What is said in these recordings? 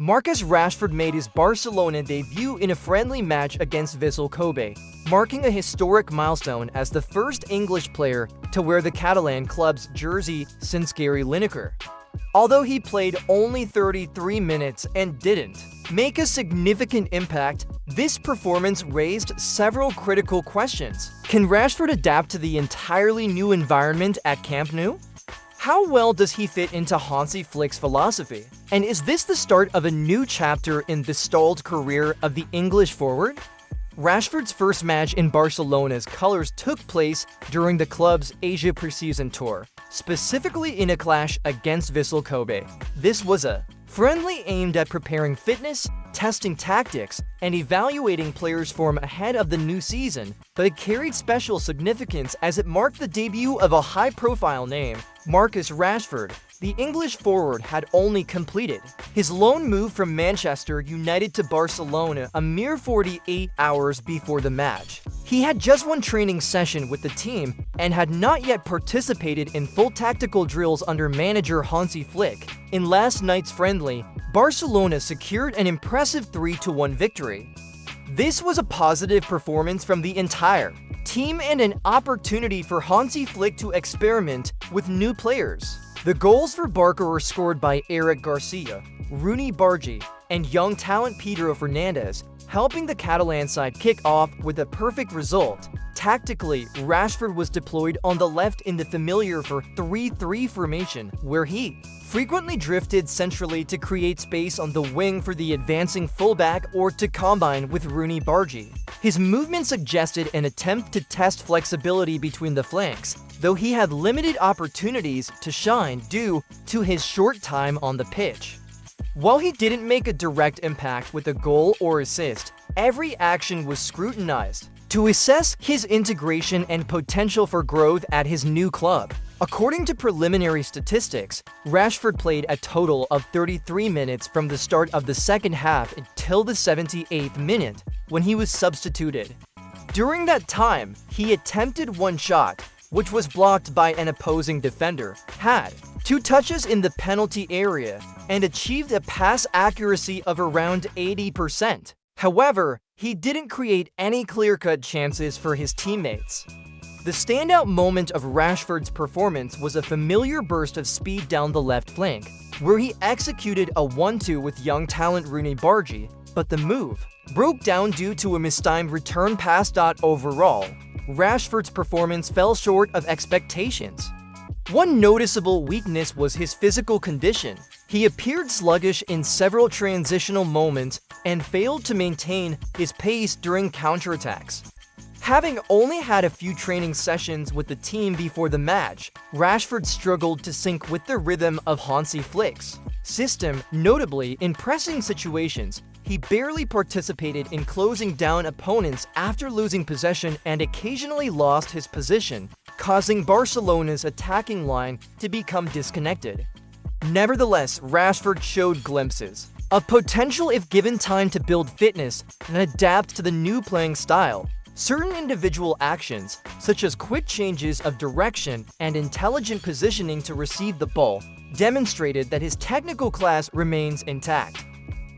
Marcus Rashford made his Barcelona debut in a friendly match against Vissel Kobe, marking a historic milestone as the first English player to wear the Catalan club's jersey since Gary Lineker. Although he played only 33 minutes and didn't make a significant impact, this performance raised several critical questions. Can Rashford adapt to the entirely new environment at Camp Nou? How well does he fit into Hansi Flick's philosophy? And is this the start of a new chapter in the stalled career of the English forward? Rashford's first match in Barcelona's colours took place during the club's Asia preseason tour, specifically in a clash against Vissel Kobe. This was a friendly aimed at preparing fitness, testing tactics, and evaluating players' form ahead of the new season, but it carried special significance as it marked the debut of a high-profile name. Marcus Rashford, the English forward, had only completed his loan move from Manchester United to Barcelona a mere 48 hours before the match. He had just one training session with the team and had not yet participated in full tactical drills under manager Hansi Flick. In last night's friendly, Barcelona secured an impressive 3-1 victory. This was a positive performance from the entire team and an opportunity for Hansi Flick to experiment with new players. The goals for Barca were scored by Eric Garcia, Rooney Bargi, and young talent Pedro Fernandez, helping the Catalan side kick off with a perfect result. Tactically, Rashford was deployed on the left in the familiar 4-3-3 formation, where he frequently drifted centrally to create space on the wing for the advancing fullback or to combine with Rooney Bargi. His movement suggested an attempt to test flexibility between the flanks, though he had limited opportunities to shine due to his short time on the pitch. While he didn't make a direct impact with a goal or assist, every action was scrutinized to assess his integration and potential for growth at his new club. According to preliminary statistics, Rashford played a total of 33 minutes from the start of the second half until the 78th minute, when he was substituted. During that time, he attempted one shot, which was blocked by an opposing defender, had 2 touches in the penalty area, and achieved a pass accuracy of around 80%. However, he didn't create any clear-cut chances for his teammates. The standout moment of Rashford's performance was a familiar burst of speed down the left flank, where he executed a 1-2 with young talent Rooney Bargi, but the move broke down due to a mistimed return pass. Overall, Rashford's performance fell short of expectations. One noticeable weakness was his physical condition. He appeared sluggish in several transitional moments and failed to maintain his pace during counterattacks. Having only had a few training sessions with the team before the match, Rashford struggled to sync with the rhythm of Hansi Flick's system. Notably, in pressing situations, he barely participated in closing down opponents after losing possession and occasionally lost his position, causing Barcelona's attacking line to become disconnected. Nevertheless, Rashford showed glimpses of potential if given time to build fitness and adapt to the new playing style. Certain individual actions, such as quick changes of direction and intelligent positioning to receive the ball, demonstrated that his technical class remains intact.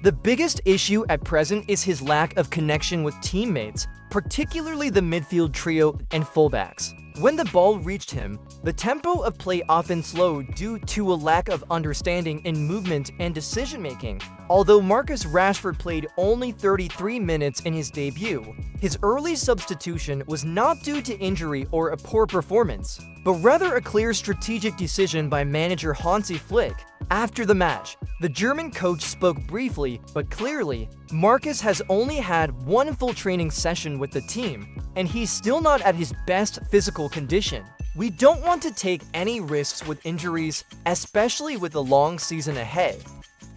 The biggest issue at present is his lack of connection with teammates, particularly the midfield trio and fullbacks. When the ball reached him, the tempo of play often slowed due to a lack of understanding in movement and decision-making. Although Marcus Rashford played only 33 minutes in his debut, his early substitution was not due to injury or a poor performance, but rather a clear strategic decision by manager Hansi Flick. After the match, the German coach spoke briefly but clearly. Marcus has only had one full training session with the team, and he's still not at his best physical condition. We don't want to take any risks with injuries, especially with the long season ahead.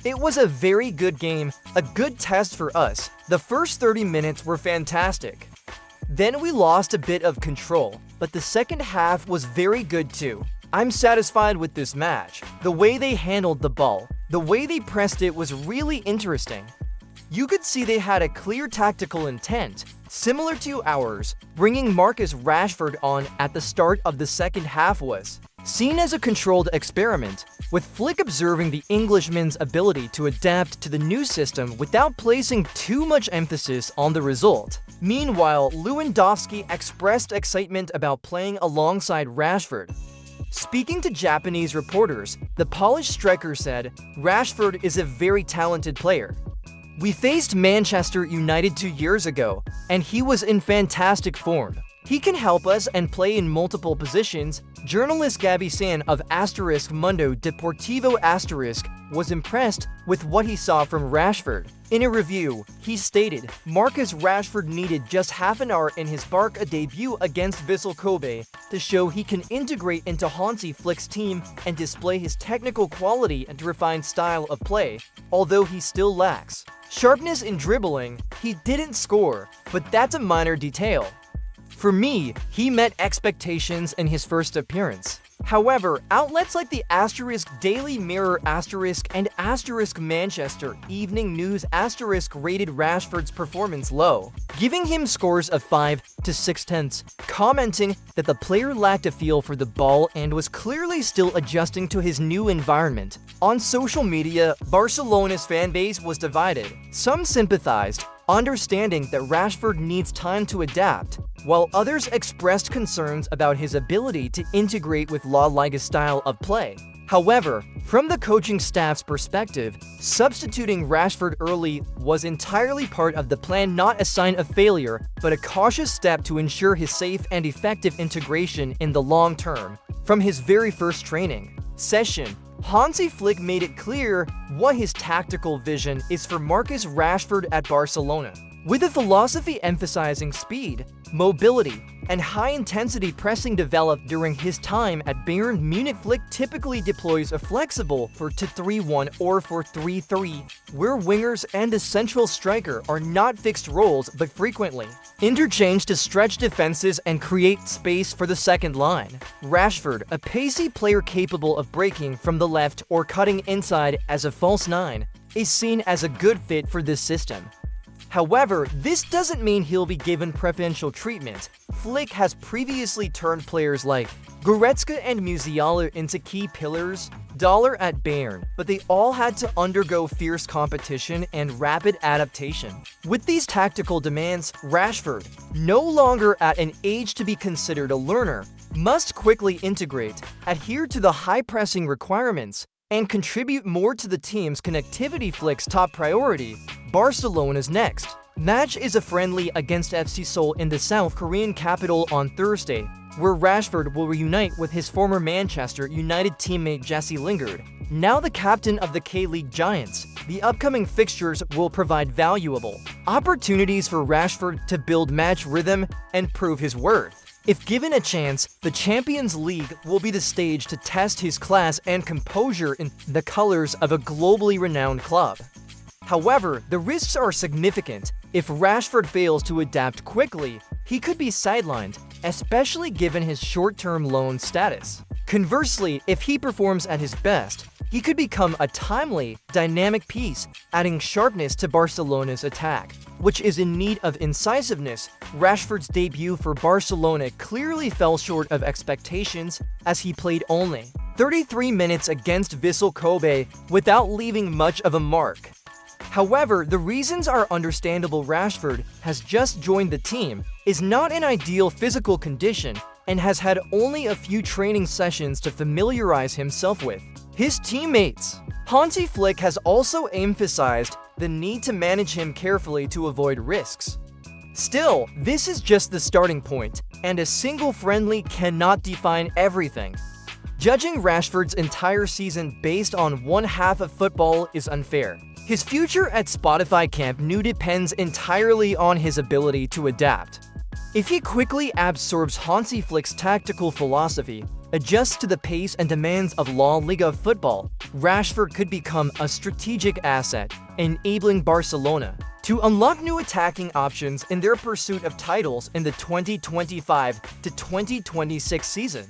It was a very good game, a good test for us. The first 30 minutes were fantastic. Then we lost a bit of control, but the second half was very good too. I'm satisfied with this match. The way they handled the ball, the way they pressed it was really interesting. You could see they had a clear tactical intent, similar to ours. Bringing Marcus Rashford on at the start of the second half was seen as a controlled experiment, with Flick observing the Englishman's ability to adapt to the new system without placing too much emphasis on the result. Meanwhile, Lewandowski expressed excitement about playing alongside Rashford. Speaking to Japanese reporters, the Polish striker said, "Rashford is a very talented player. We faced Manchester United 2 years ago, and he was in fantastic form. He can help us and play in multiple positions." Journalist Gabi San of *Mundo Deportivo* was impressed with what he saw from Rashford. In a review, he stated, "Marcus Rashford needed just half an hour in his Barca debut against Vissel Kobe to show he can integrate into Hansi Flick's team and display his technical quality and refined style of play, although he still lacks sharpness in dribbling. He didn't score, but that's a minor detail. For me, he met expectations in his first appearance." However, outlets like the *Daily Mirror* and *Manchester Evening News* rated Rashford's performance low, giving him scores of 5 to 6/10, commenting that the player lacked a feel for the ball and was clearly still adjusting to his new environment. On social media, Barcelona's fanbase was divided. Some sympathized, understanding that Rashford needs time to adapt, while others expressed concerns about his ability to integrate with La Liga style of play. However, from the coaching staff's perspective, substituting Rashford early was entirely part of the plan, not a sign of failure, but a cautious step to ensure his safe and effective integration in the long term. From his very first training session, Hansi Flick made it clear what his tactical vision is for Marcus Rashford at Barcelona. With a philosophy emphasizing speed, mobility, and high-intensity pressing developed during his time at Bayern Munich, Flick typically deploys a flexible 4-2-3-1 or 4-3-3, where wingers and a central striker are not fixed roles but frequently interchanged to stretch defenses and create space for the second line. Rashford, a pacey player capable of breaking from the left or cutting inside as a false nine, is seen as a good fit for this system. However, this doesn't mean he'll be given preferential treatment. Flick has previously turned players like Goretzka and Musiala into key pillars at Bayern, but they all had to undergo fierce competition and rapid adaptation. With these tactical demands, Rashford, no longer at an age to be considered a learner, must quickly integrate, adhere to the high-pressing requirements, and contribute more to the team's connectivity. Flick's top priority, Barcelona's next match, is a friendly against FC Seoul in the South Korean capital on Thursday, where Rashford will reunite with his former Manchester United teammate Jesse Lingard, now the captain of the K-League Giants. The upcoming fixtures will provide valuable opportunities for Rashford to build match rhythm and prove his worth. If given a chance, the Champions League will be the stage to test his class and composure in the colors of a globally renowned club. However, the risks are significant. If Rashford fails to adapt quickly, he could be sidelined, especially given his short-term loan status. Conversely, if he performs at his best, he could become a timely, dynamic piece, adding sharpness to Barcelona's attack, which is in need of incisiveness. Rashford's debut for Barcelona clearly fell short of expectations, as he played only 33 minutes against Vissel Kobe without leaving much of a mark. However, the reasons are understandable. Rashford has just joined the team, is not in ideal physical condition, and has had only a few training sessions to familiarize himself with his teammates. Hansi Flick has also emphasized the need to manage him carefully to avoid risks. Still, this is just the starting point, and a single friendly cannot define everything. Judging Rashford's entire season based on one half of football is unfair. His future at Camp Nou depends entirely on his ability to adapt. If he quickly absorbs Hansi Flick's tactical philosophy, adjusts to the pace and demands of La Liga football, Rashford could become a strategic asset, enabling Barcelona to unlock new attacking options in their pursuit of titles in the 2025 to 2026 season.